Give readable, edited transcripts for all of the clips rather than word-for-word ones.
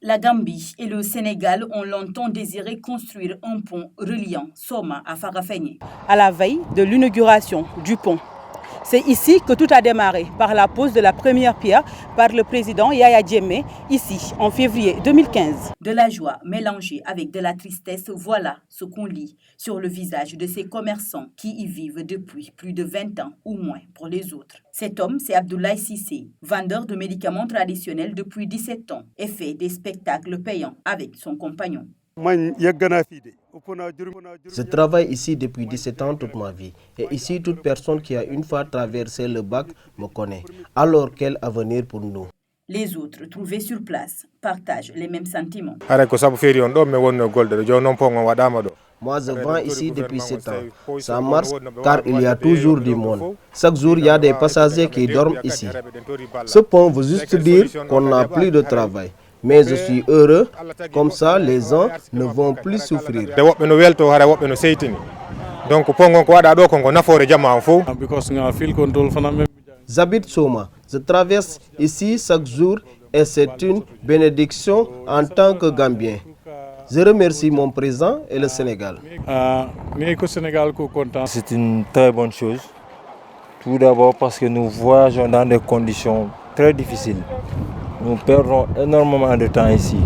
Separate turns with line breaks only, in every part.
La Gambie et le Sénégal ont longtemps désiré construire un pont reliant Soma à Farafenni. À la veille de l'inauguration du pont, c'est ici que tout a démarré par la pose de la première pierre par le président Yaya Jammeh, ici en février 2015. De la joie mélangée avec de la tristesse, voilà ce qu'on lit sur le visage de ces commerçants qui y vivent depuis plus de 20 ans ou moins pour les autres. Cet homme, c'est Abdoulaye Cissé, vendeur de médicaments traditionnels depuis 17 ans et fait des spectacles payants avec son compagnon.
Je travaille ici depuis 17 ans toute ma vie. Et ici, toute personne qui a une fois traversé le bac me connaît. Alors, quel avenir pour nous?
Les autres, trouvés sur place, partagent les mêmes sentiments.
Moi, je vends ici depuis 7 ans. Ça marche car il y a toujours du monde. Chaque jour, il y a des passagers qui dorment ici. Ce pont veut juste dire qu'on n'a plus de travail. Mais je suis heureux, comme ça les gens ne vont plus souffrir. J'habite Soma, je traverse ici chaque jour et c'est une bénédiction en tant que Gambien. Je remercie mon président et le Sénégal.
C'est une très bonne chose. Tout d'abord parce que nous voyageons dans des conditions très difficiles. Nous perdons énormément de temps ici.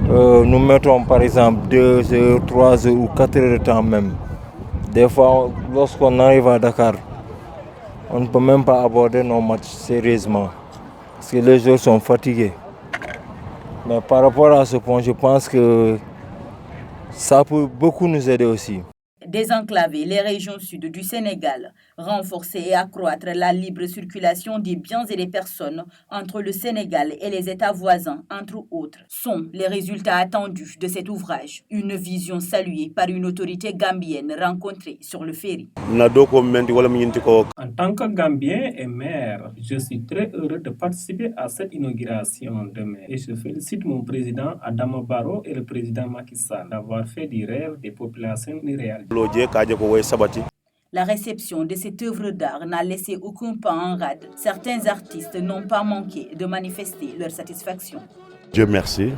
Nous mettons par exemple 2 heures, 3 heures ou 4 heures de temps même. Des fois, lorsqu'on arrive à Dakar, on ne peut même pas aborder nos matchs sérieusement. Parce que les joueurs sont fatigués. Mais par rapport à ce point, je pense que ça peut beaucoup nous aider aussi.
Désenclaver les régions sud du Sénégal, renforcer et accroître la libre circulation des biens et des personnes entre le Sénégal et les États voisins, entre autres, sont les résultats attendus de cet ouvrage. Une vision saluée par une autorité gambienne rencontrée sur le ferry.
En tant que Gambien et maire, je suis très heureux de participer à cette inauguration demain. Et je félicite mon président Adama Barrow et le président Macky Sall d'avoir fait du rêve des populations une réalité.
La réception de cette œuvre d'art n'a laissé aucun pas en rade. Certains artistes n'ont pas manqué de manifester leur satisfaction.
Dieu merci.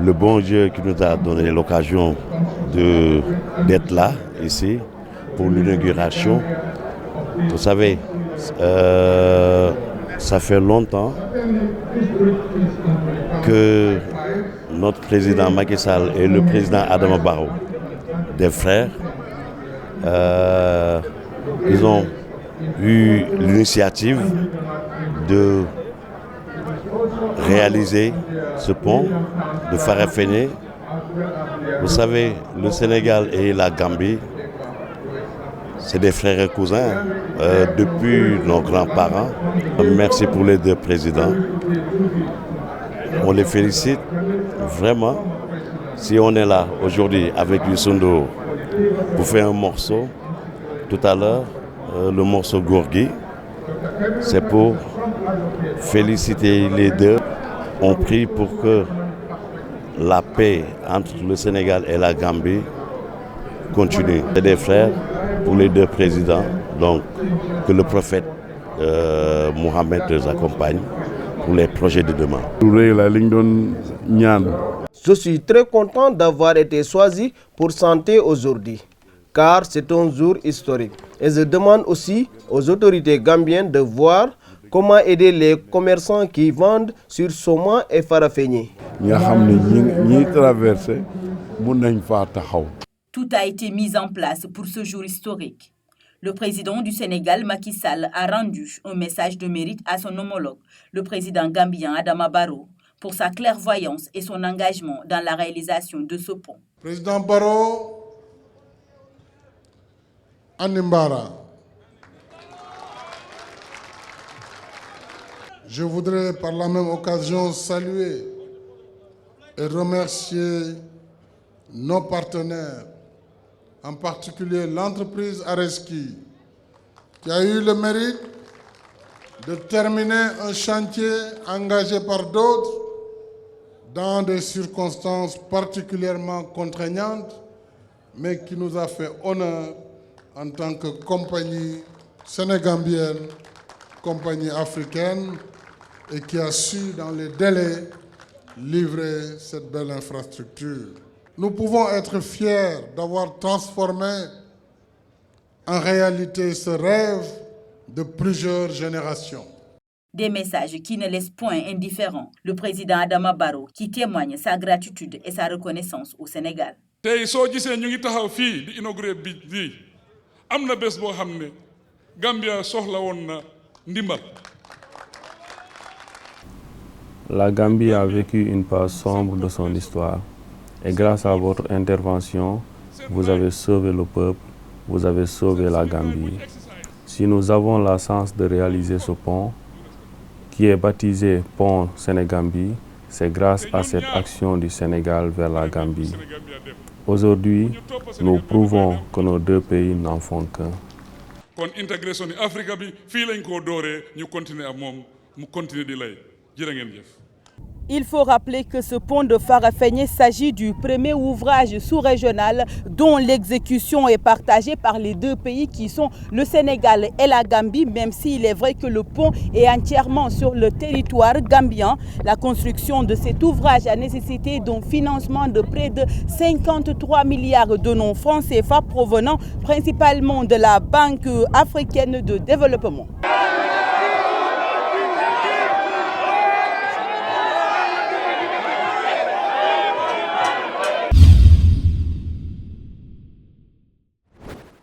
Le bon Dieu qui nous a donné l'occasion d'être là, ici, pour l'inauguration. Vous savez, ça fait longtemps que notre président Macky Sall et le président Adama Barrow, des frères, ils ont eu l'initiative de réaliser ce pont de Farafenni. Vous savez, le Sénégal et la Gambie, c'est des frères et cousins depuis nos grands-parents. Merci pour les 2 présidents. On les félicite vraiment. Si on est là aujourd'hui avec Youssou Ndour pour faire un morceau, tout à l'heure, le morceau Gorgui, c'est pour féliciter les 2. On prie pour que la paix entre le Sénégal et la Gambie continue. C'est des frères pour les 2 présidents, donc que le prophète Mohamed les accompagne pour les projets de demain.
Je suis très content d'avoir été choisi pour chanter aujourd'hui, car c'est un jour historique. Et je demande aussi aux autorités gambiennes de voir comment aider les commerçants qui vendent sur Soma et Farafenni.
Tout a été mis en place pour ce jour historique. Le président du Sénégal, Macky Sall, a rendu un message de mérite à son homologue, le président gambien Adama Barrow, pour sa clairvoyance et son engagement dans la réalisation de ce pont.
Président Barrow, Animbara, je voudrais par la même occasion saluer et remercier nos partenaires, en particulier l'entreprise Areski, qui a eu le mérite de terminer un chantier engagé par d'autres dans des circonstances particulièrement contraignantes, mais qui nous a fait honneur en tant que compagnie sénégambienne, compagnie africaine, et qui a su, dans les délais, livrer cette belle infrastructure. Nous pouvons être fiers d'avoir transformé en réalité ce rêve de plusieurs générations.
Des messages qui ne laissent point indifférent le président Adama Barrow qui témoigne sa gratitude et sa reconnaissance au Sénégal.
Tay so gisee ñu ngi taxaw fii di inauguré bi am na bés boo xam ne Gambia soxla woon na ndimbal.
La Gambie a vécu une page sombre de son histoire et grâce à votre intervention, vous avez sauvé le peuple, vous avez sauvé la Gambie. Si nous avons la chance de réaliser ce pont, qui est baptisé Pont Sénégambie, c'est grâce à cette action du Sénégal vers la Gambie. Aujourd'hui, nous prouvons que nos deux pays n'en font qu'un.
Kon intégration Afrique bi fii lañ ko dooree ñu continuer ak moom mu continuer di lay jërë ngeen jëf.
Il faut rappeler que ce pont de Farafenni s'agit du premier ouvrage sous-régional dont l'exécution est partagée par les deux pays qui sont le Sénégal et la Gambie, même s'il est vrai que le pont est entièrement sur le territoire gambien. La construction de cet ouvrage a nécessité d'un financement de près de 53 milliards de francs CFA provenant principalement de la Banque africaine de développement.